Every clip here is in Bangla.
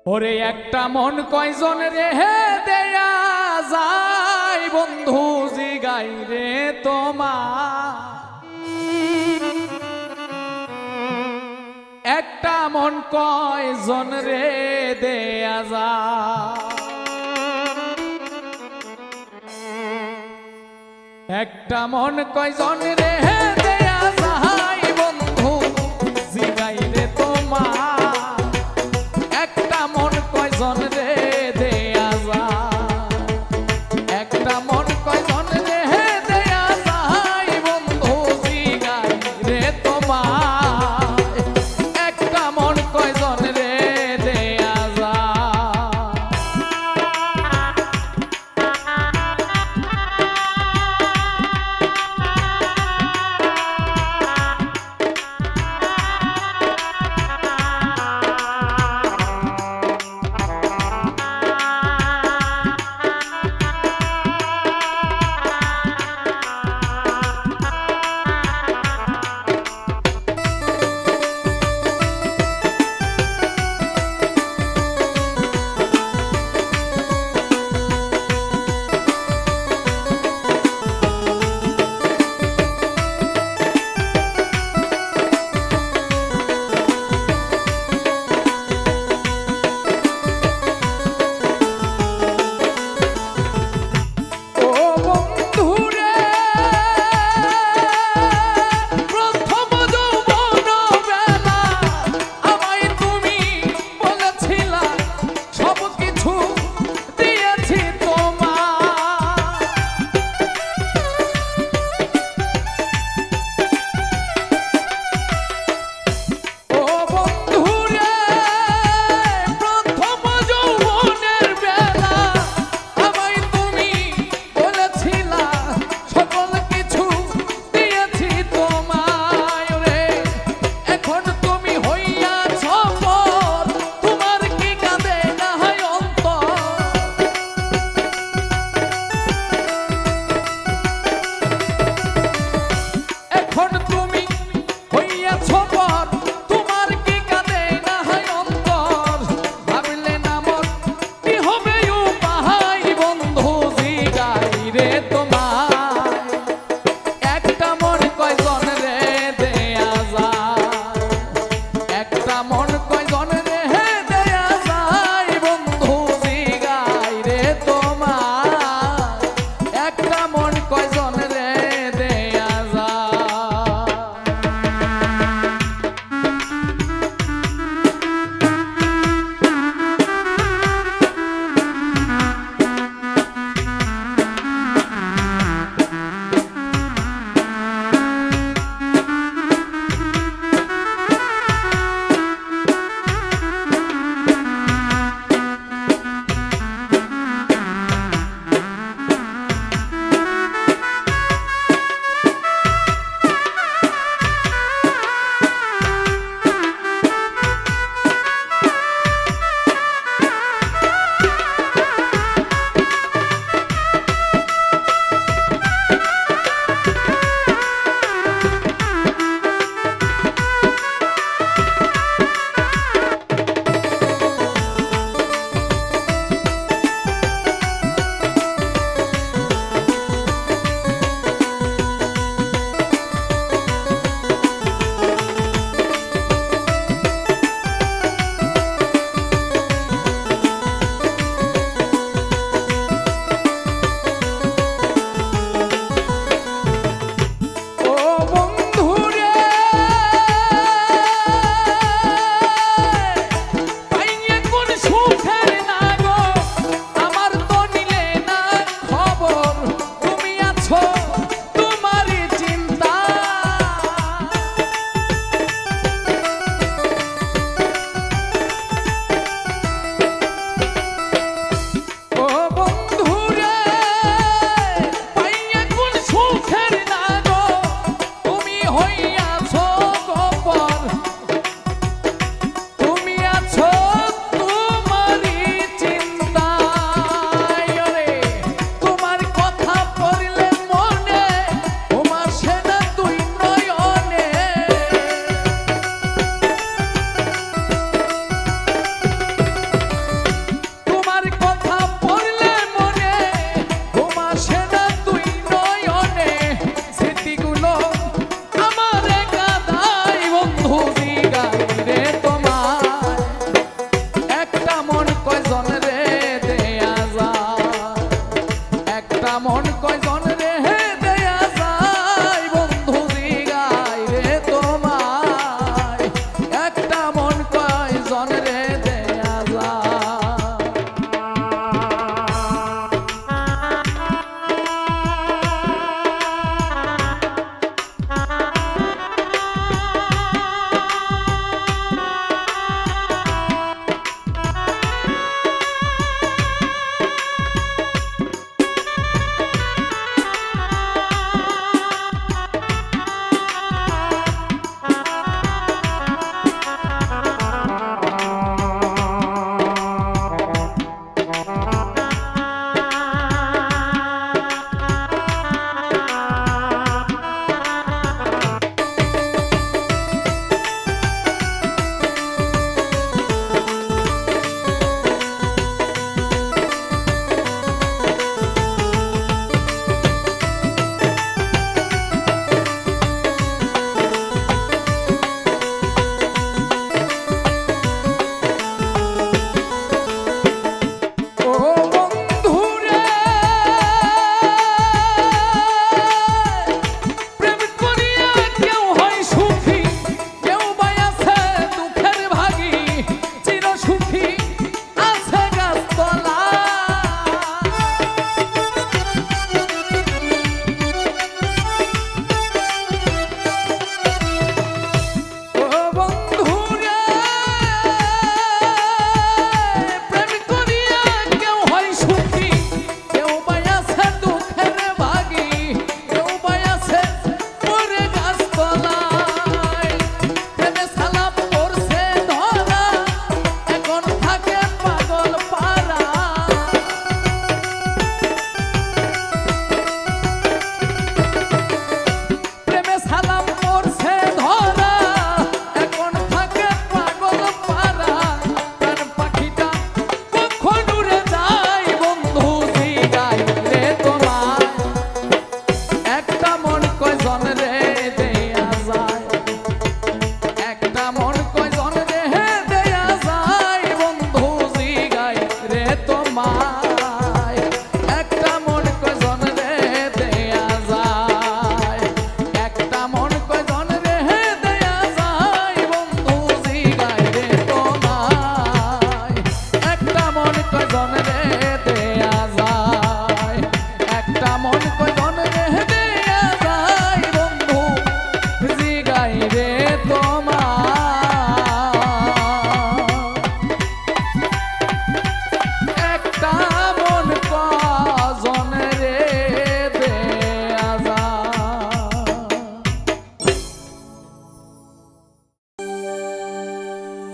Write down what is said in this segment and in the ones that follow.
ওরে একটা মন কয়জন রেহে দেয়া যায় বন্ধু জিগাই রে তোমার একটা মন কয়জন রে দেয়া যায় একটা মন কয়জন রে দেয়া যায় বন্ধু জিগাই রে তোমার একটা মন কয়জন রে দেয়া যায় একটা মন কয়জন রে দেয়া যায় বন্ধু জিগাই রে তোমার একটা মন কয়জন রে দেয়া যায়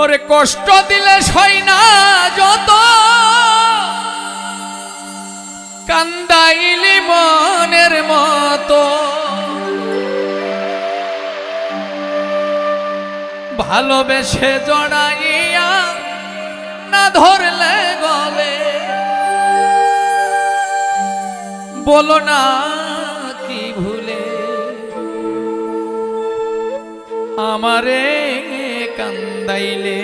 ওরে কষ্ট দিলে সই না যত, কান্দাইলি মনের মতো, ভালোবেসে জড়াইয়া না ধরলে গলে, বলো না কি ভুলে আমারে কান্দাইলে,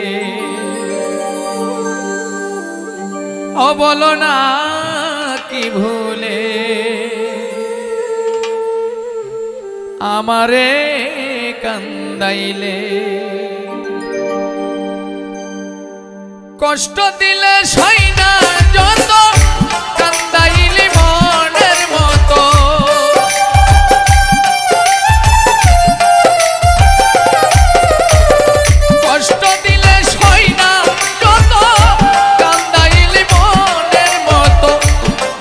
ও বলো না কি ভুলে আমারে কান্দাইলে। কষ্ট দিলে সই না যত, কান্দাইলি মনের মতো, কষ্ট দিলে সই না যত, কান্দাইলি মনের মতো,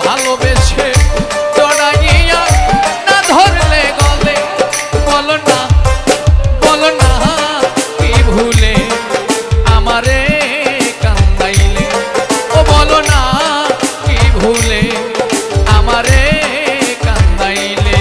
ভালোবেসে জড়াইয়া না ধরলে গলে, বলো না কি ভুলে আমারে কান্দাইলে, ও বলো না কি ভুলে আমারে কান্দাইলে।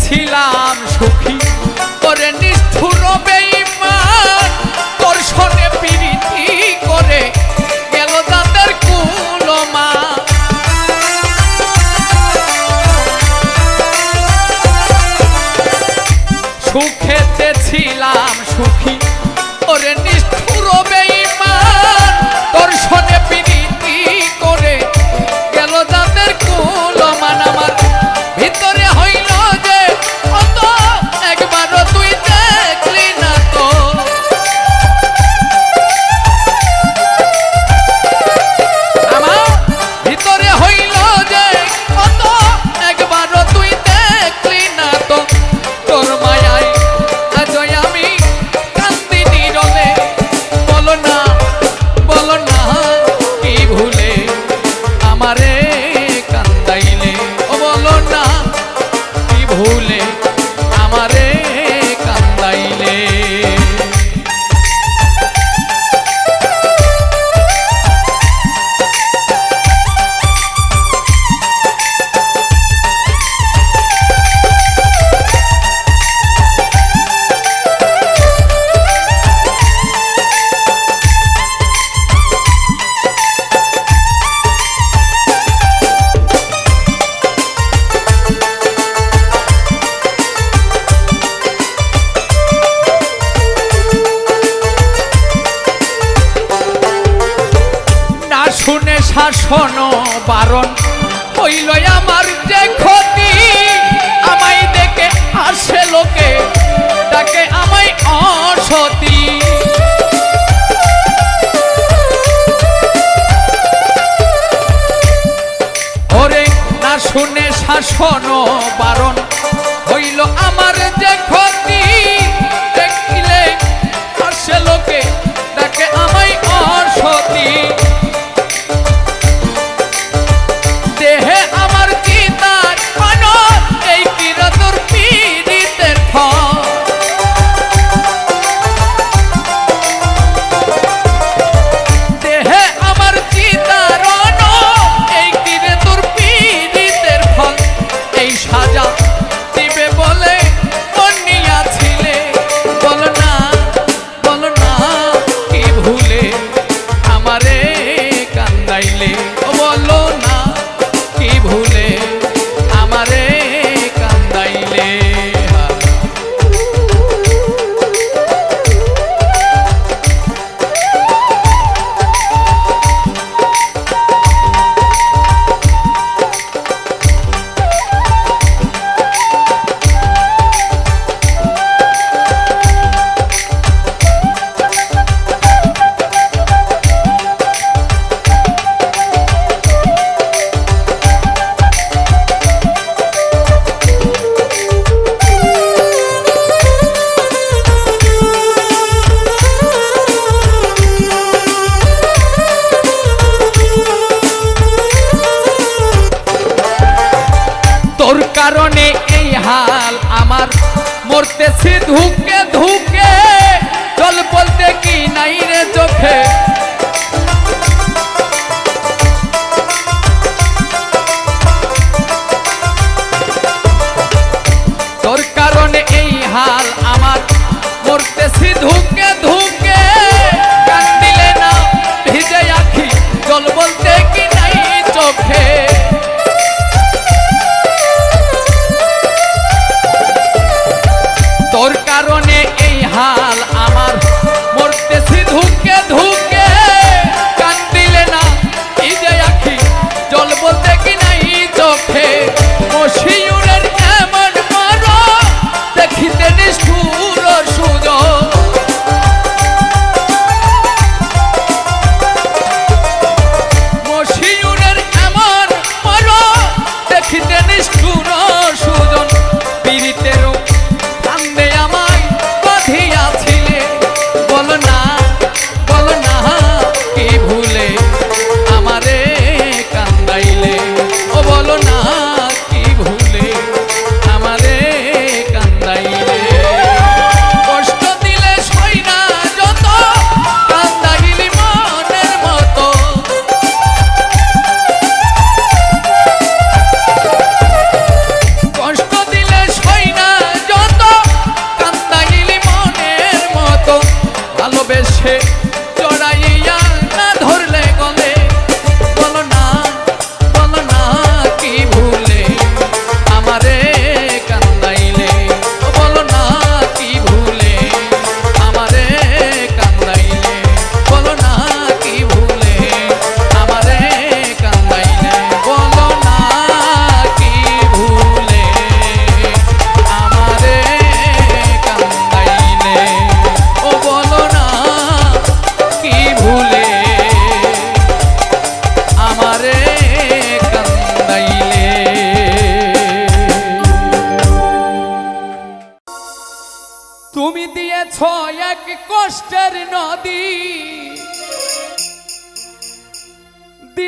ছিলাম সুখী করে নিষ্ঠুর বেঈমান, তোর সনে প্রীতি করে গেল দাঁতের কুলমা, সুখেতে ছিলাম সুখী ওরে নিষ্ঠুর বেঈমান, তোর সনে প্রীতি করে গেল দাঁতের কুলমান, আমার ভিতরে হইল যে অত, একবারও তুই দেখলি না তো, আমার ভিতরে হইল যে অত, একবারও তুই দেখলি না তো, তোর মায়ায় আজ আমি কান্দি নীরবে, বলো না কি ভুলে আমারে কান্দাইলে, ও বলো না কি ভুলে আমারে কান্দাইলে। শুনে শাসন বারণ হইল আমার যে ক্ষতি, আমায় দেখে আসে লোকে তাকে আমায় অসতী, ওরে না শুনে শাসন বারণ হইল আমার যে ক্ষতি, দেখিলে আসে লোকে তাকে আমায় অসতী, দেহে আমার চিতার মানব এই কিরতুর পীড়িতের ফল,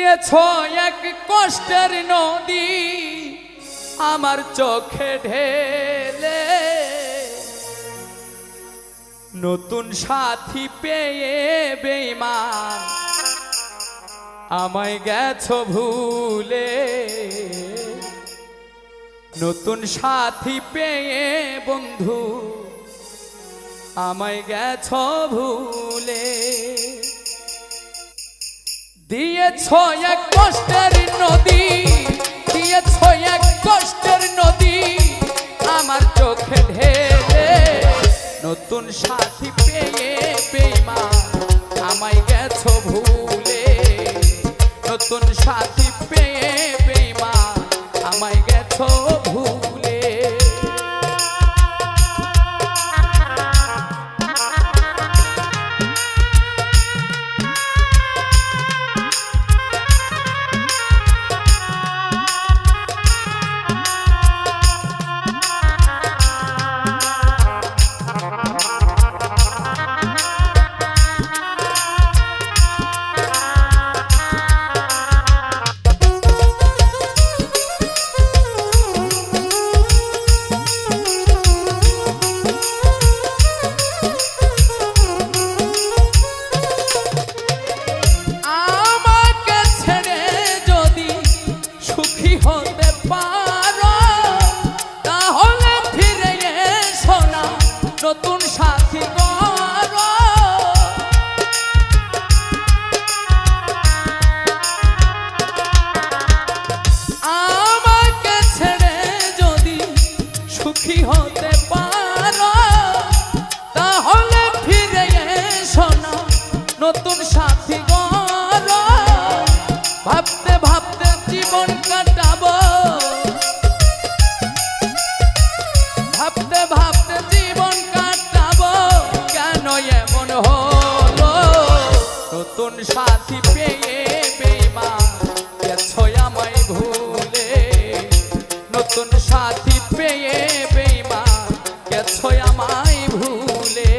দিয়েছ এক কষ্টের নদী আমার চোখে ঢেলে, নতুন সাথী পেয়ে বেঈমান আমায় গেছো ভুলে। নতুন সাথী পেয়ে বন্ধু আমায় গেছো ভুলে। দিয়েছ এক কষ্টের নদী, দিয়েছ এক কষ্টের নদী আমার চোখে ঢেলে, নতুন সাথী পেয়ে বেঈমান আমায় গেছো ভুলে। নতুন সাথী পেয়ে বেঈমান আমায় গেছো ভুলে। নতুন সাথী গড়ো, আমাকে ছেড়ে যদি সুখী হতে পারো তাহলে ফিরে এসো না, নতুন সাথী গড়ো। ভাবতে ভাবতে জীবন কাটাবো, ভাবতে ভাবতে জীবন কাটাবো, কেন এমন হলো? নতুন সাথী পেয়ে বেঈমান গেছো আমায় ভুলে। নতুন সাথী পেয়ে বেঈমান গেছো আমায় ভুলে।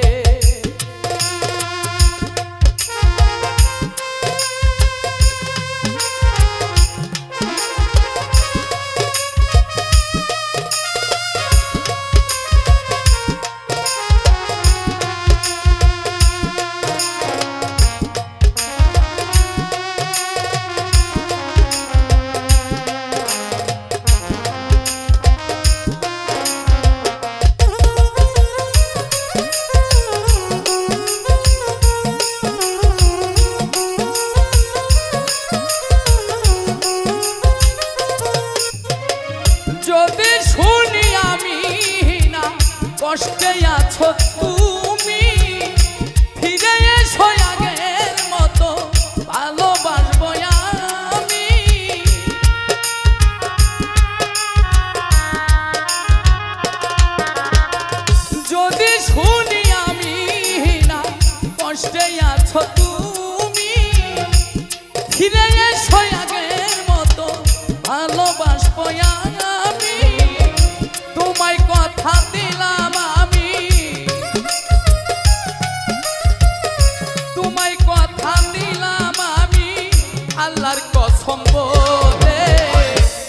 যদি শুনি আমি না কষ্টে আছো তুমি, ফিরে এসো আগের মতো ভালোবাসবো আমি। যদি শুনি আমি না কষ্টে আছো তুমি, ফিরে এসো আগের মতো ভালোবাসবো আমি। তোমায় কথা দিলাম আমি, তোমায় কথা দিলাম আমি আল্লাহর কসম বলে।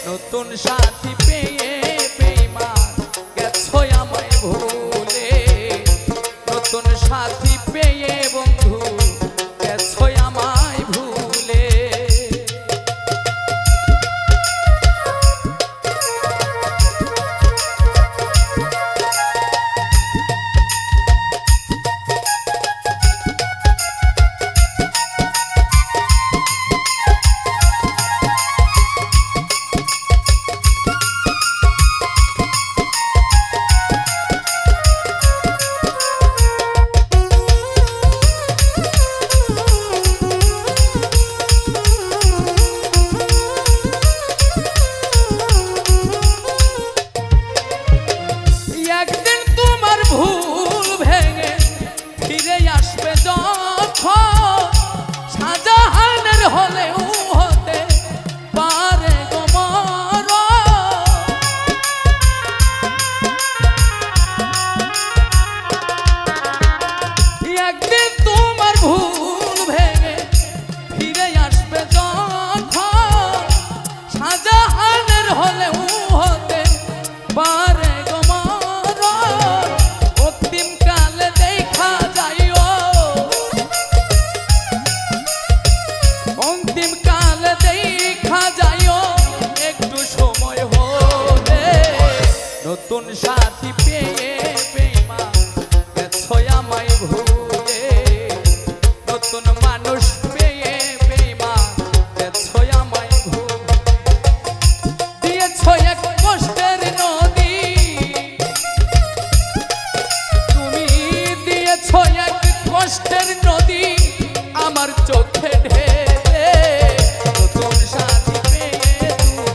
নতুন সাথী পেয়ে বেঈমান গেছো আমায় ভুলে। নতুন সাথী পেয়ে বন্ধু গেছো আমায় ভুলে। পেয়ে বেঈমান গেছো আমায় ভুল দিয়েছো এক কষ্টের নদী তুমি দিয়েছো এক কষ্টের নদী আমার চোখে ঢেলে নতুন সাথী পেয়ে তুমি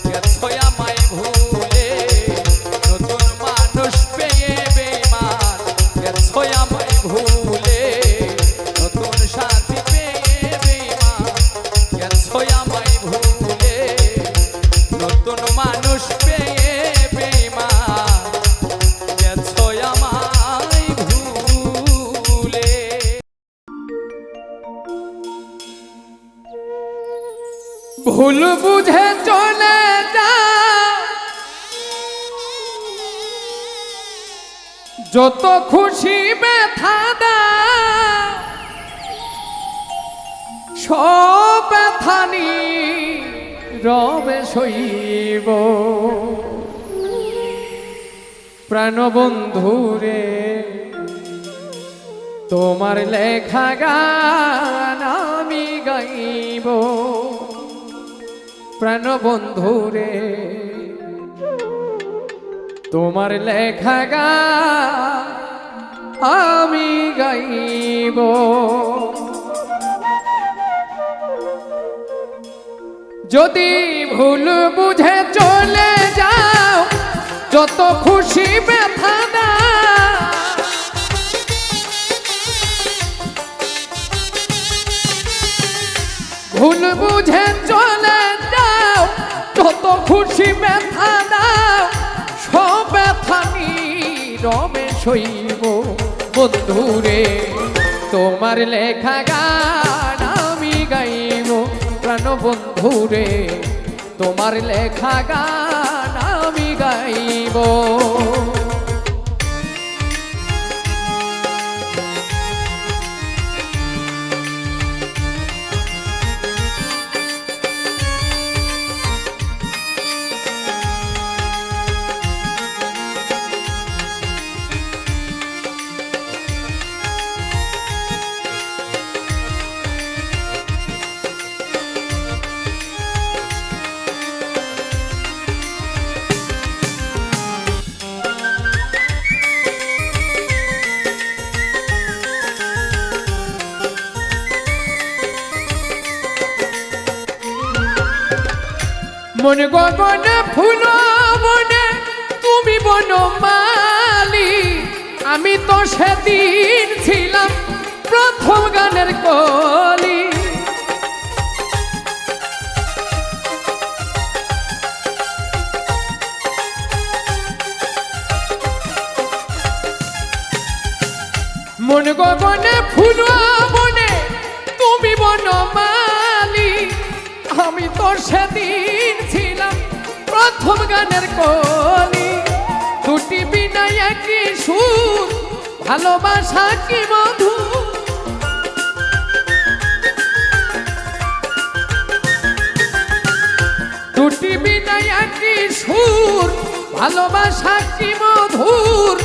গেছো আমায় ভুলে নতুন মানুষ পেয়ে বেঈমান গেছো আমায় ভুলে নতুন সাথী পেয়ে বেঈমান গেছো আমায় ভুলে নতুন মানুষ পেয়ে বেঈমান গেছো আমায় ভুলে ভুল বুঝে চলে যা যত খুশি ব্যথা দা সব ব্যথা রবে সইব প্রাণবন্ধুরে তোমার লেখা গান আমি গাইব প্রাণবন্ধুরে তোমার লেখা গান আমি গাইব যদি ভুল বুঝে চলে যাও যত খুশি ব্যথা দাও ভুল বুঝে চলে যাও যত খুশি ব্যথা দাও সব ব্যথা নীরবে সইব বন্ধুরে তোমার লেখা গান আমি গাইব প্রাণবন্ধুরে তোমার লেখা গান আমি গাইব মন গগনে ফুল বনে তুমি বনমালী আমি তো সেদিন ছিলাম প্রথম গানের কলি মন গগনে ফুল বনে তুমি বনমালী আমি তো সেদিন ছিলাম প্রথম গানের কলি দুটি বিনা একই সুর ভালোবাসা কি মধু দুটি বিনা একই সুর ভালোবাসা কি মধুর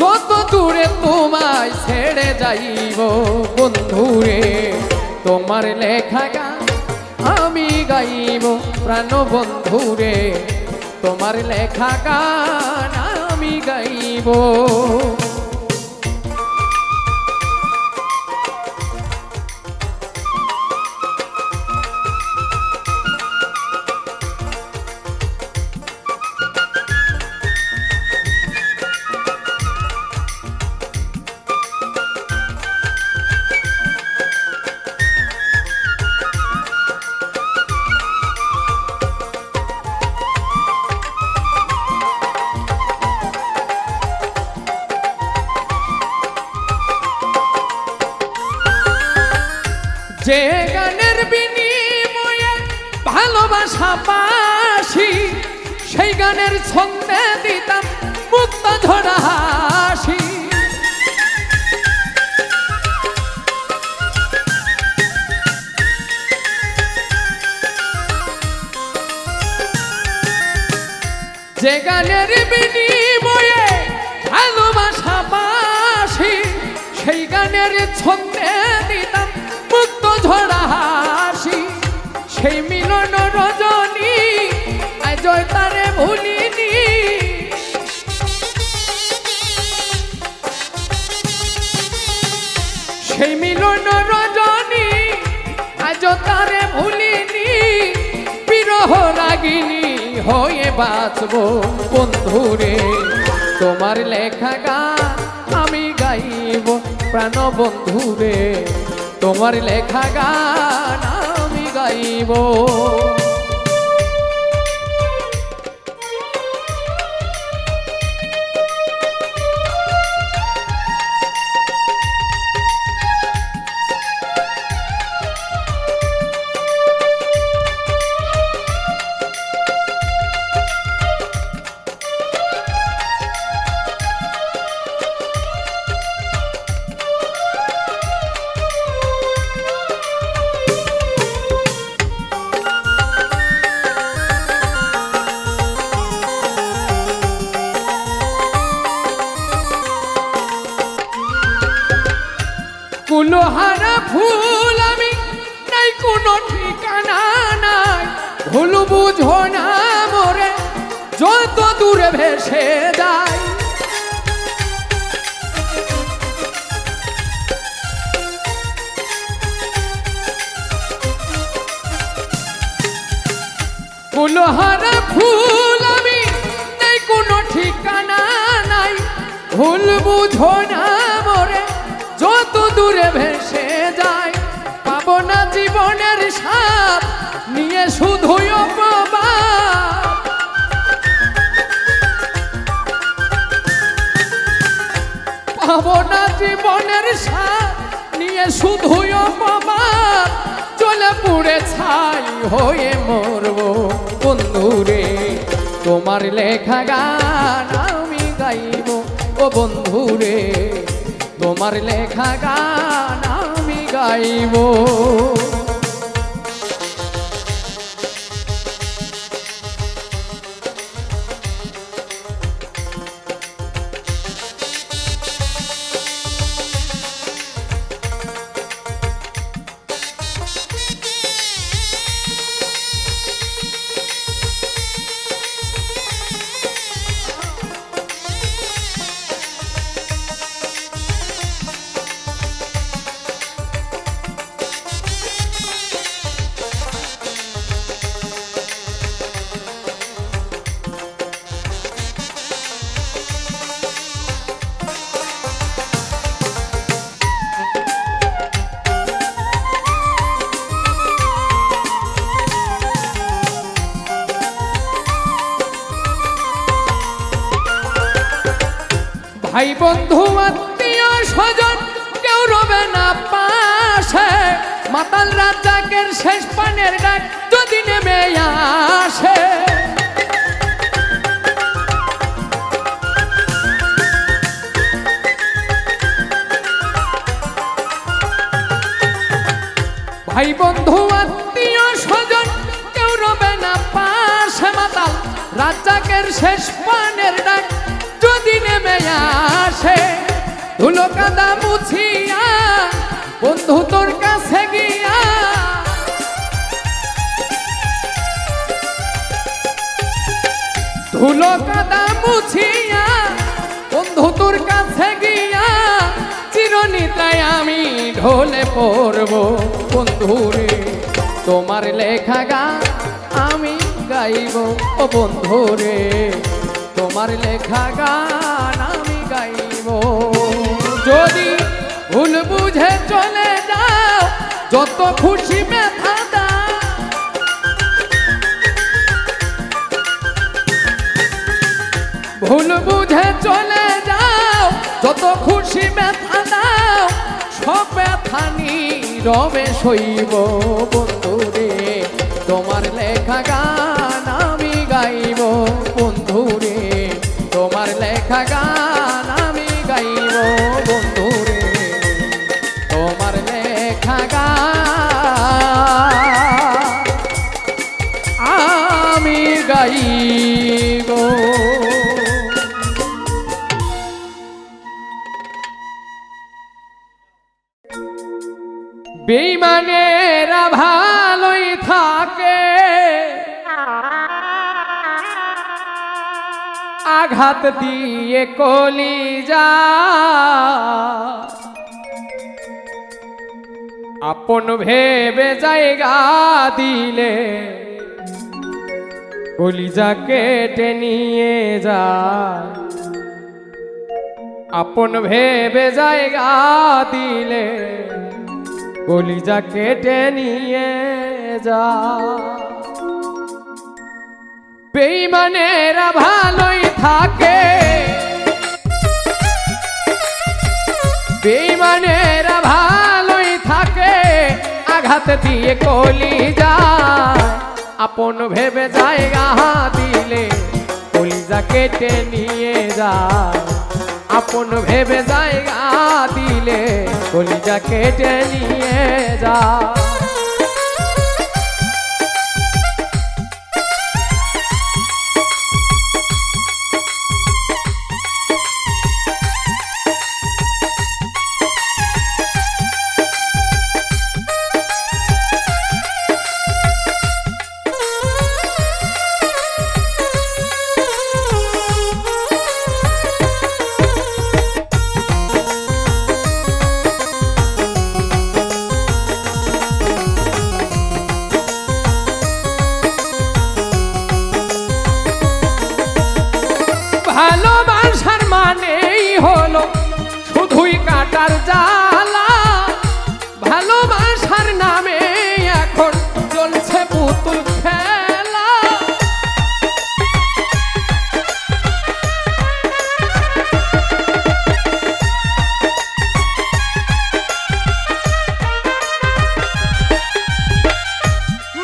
যত দূরে তোমায় ছেড়ে যাইব বন্ধুরে তোমার লেখা গান আমি গাইব প্রাণবন্ধুরে তোমার লেখা গান আমি গাইব যে গানের বিনিময়ে ভালোবাসা পাশি সেই গানের ছন্দে দিতাম মুক্ত ঝরা হাসি যে গানের বিনিময়ে ভালোবাসা পাশি সেই গানের ছন্দে দিতাম মুক্ত বাঁচবো বন্ধুরে, তোমার লেখা গান আমি গাইব প্রাণ বন্ধুরে, তোমার লেখা গান আমি গাইব। কুলোহারা ফুল আমি নাই কোনো ঠিকানা নাই, ভুল বুঝো না মোরে যত দূরে ভেসে যায়। কুলোহারা ফুল আমি নাই কোনো ঠিকানা নাই, ভুল বুঝো না মোরে যত দূরে ভেসে যায়। পাবো না জীবনের স্বাদ নিয়ে শুধুই অপবাদ, পাবো না জীবনের স্বাদ নিয়ে শুধুই অপবাদ, চলে পুড়ে ছাই হয়ে মরবো বন্ধুরে, তোমার লেখা গান আমি গাইব ও বন্ধুরে, তোমার লেখা গান আমি গাইব। ভাই বন্ধু আত্মীয় স্বজন কেউ রবে না পাশে, মাতাল রাজাকের শেষ পানের ডাক যদি নেমে আসে। ভাই বন্ধু আত্মীয় স্বজন কেউ রবে না পাশে, মাতাল রাজাকের শেষ পানের ডাক যদি নেমে আসে। ধুলো কাদা মুছিয়া বন্ধু তোর কাছে গিয়া, ধুলো কাদা মুছিয়া বন্ধু তোর কাছে গিয়া, চিরনিদ্রায় আমি ঢলে পড়ব বন্ধুরে, তোমার লেখা গান আমি গাইব ও বন্ধুরে, তোমার লেখা গান আমি গাইব। যদি ভুল বুঝে চলে যাও যত খুশি ব্যথা দাও, ভুল বুঝে চলে যাও যত খুশি ব্যথা দাও, সব ব্যথা নীরবে সইব বন্ধুরে, তোমার লেখা গান আমি গাইব বন্ধুরে, তোমার লেখা গান আমি গাইব বন্ধুরে, তোমার লেখা গান আমি গাইব। বেঈমানেরা ভালোই থাকে, আঘাত দিয়ে কলিজা, আপন ভেবে জায়গা দিলে কলিজা কেটে নিয়ে যায় আপন ভেবে জায়গা দিলে কলিজা কেটে নিয়ে যায় বেঈমানেরা ভালোই থাকে বেঈমানেরা ভালোই থাকে আঘাত দিয়ে কলিজা আপন ভেবে জায়গা দিলে কলিজা কেটে নিয়ে যায় আপন ভেবে জায়গা দিলে কলিজা কেটে নিয়ে যায় ভালোবাসার মানেই হলো শুধুই কাটার জ্বালা ভালোবাসার নামে এখন চলছে পুতুল খেলা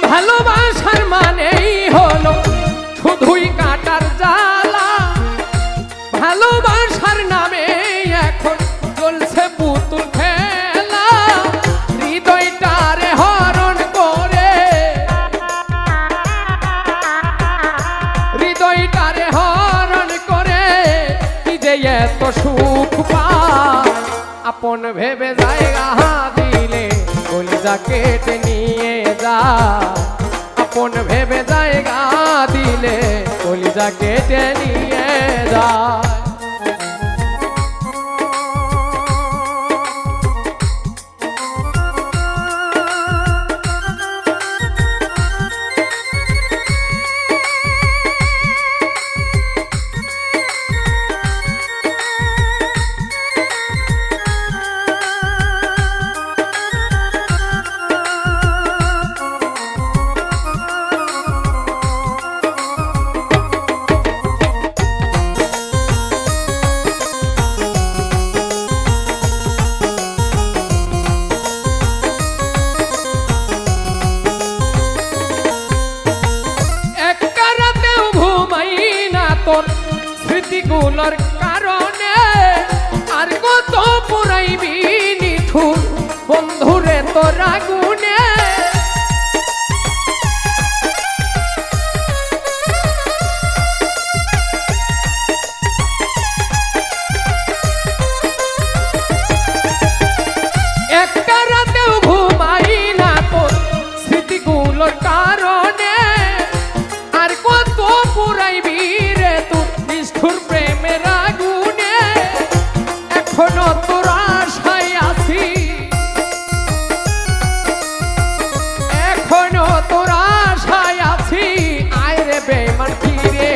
ভালোবাসার মানেই হলো শুধুই কাটার জ্বালা ভালোবাসার নামে এখন চলছে পুতুল খেলা হৃদয়টারে হরণ করে হৃদয়টারে হরণ করে কি যে এত সুখ পায় আপন ভেবে জায়গা দিলে কলিজা কেটে নিয়ে যায় আপন ভেবে জায়গা দিলে কলিজা কেটে নিয়ে যায় তোর স্মৃতিগুলোর কারণে আর কত পুরাইবি নিঠুর বন্ধুরে তোর আগুনে একটা রাতেও ঘুমাই না তোর স্মৃতিগুলোর কারণে আর কত পুরাইবি প্রেমের আগুনে এখনো তোর আশায় আছি এখনো তোর আশায় আছি আয় রে বেঈমান ফিরে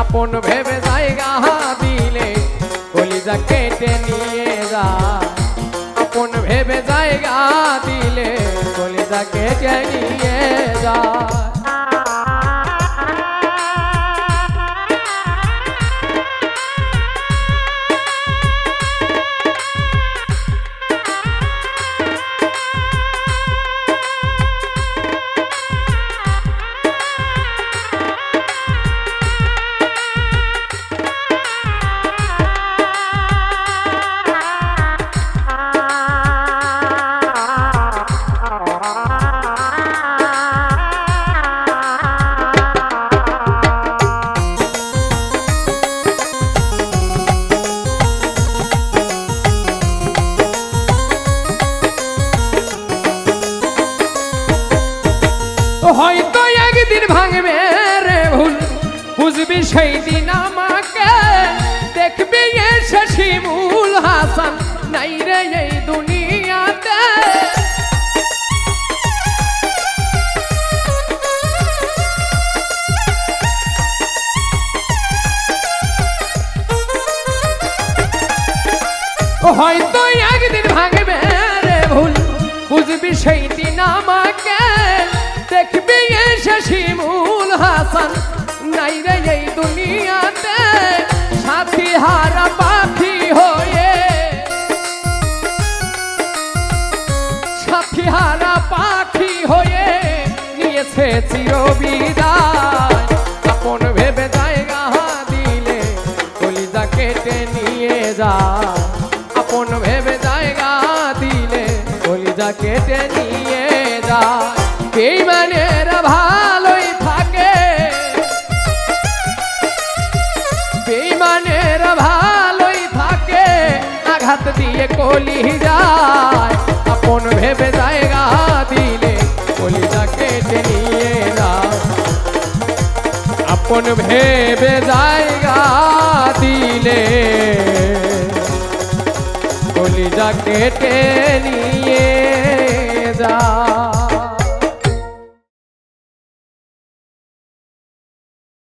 আপন ভেবে জায়গা দিলে কলিজা কেটে নিয়ে যায় আপন ভেবে জায়গা দিলে কলিজা কেটে নিয়ে যায় হয়তো একদিন ভাঙবে রে ভুল বুঝবি সেই দিন আমাকে দেখবি এসে শিমুল হাসান নাই রে এই দুনিয়াতে বুঝবি সেই দিন আমাকে দেখবি এসে শিমুল হাসান নাই রে এই দুনিয়াতে সাথী হারা পাখি হয়ে সাথী হারা পাখি হয়ে নিয়েছে চিরবিদায় আপন ভেবে জায়গা দিলে কলিজা কেটে নিয়ে যায় আপন ভেবে জায়গা দিলে কলিজা কেটে নিয়ে যায় বেঈমানেরা ভালোই থাকে বেঈমানেরা ভালোই থাকে আঘাত দিয়ে কলিজায় আপন ভেবে জায়গা দিলে কলিজা কেটে নিয়ে যায় আপন ভেবে জায়গা দিলে কলিজা কেটে নিয়ে যায়।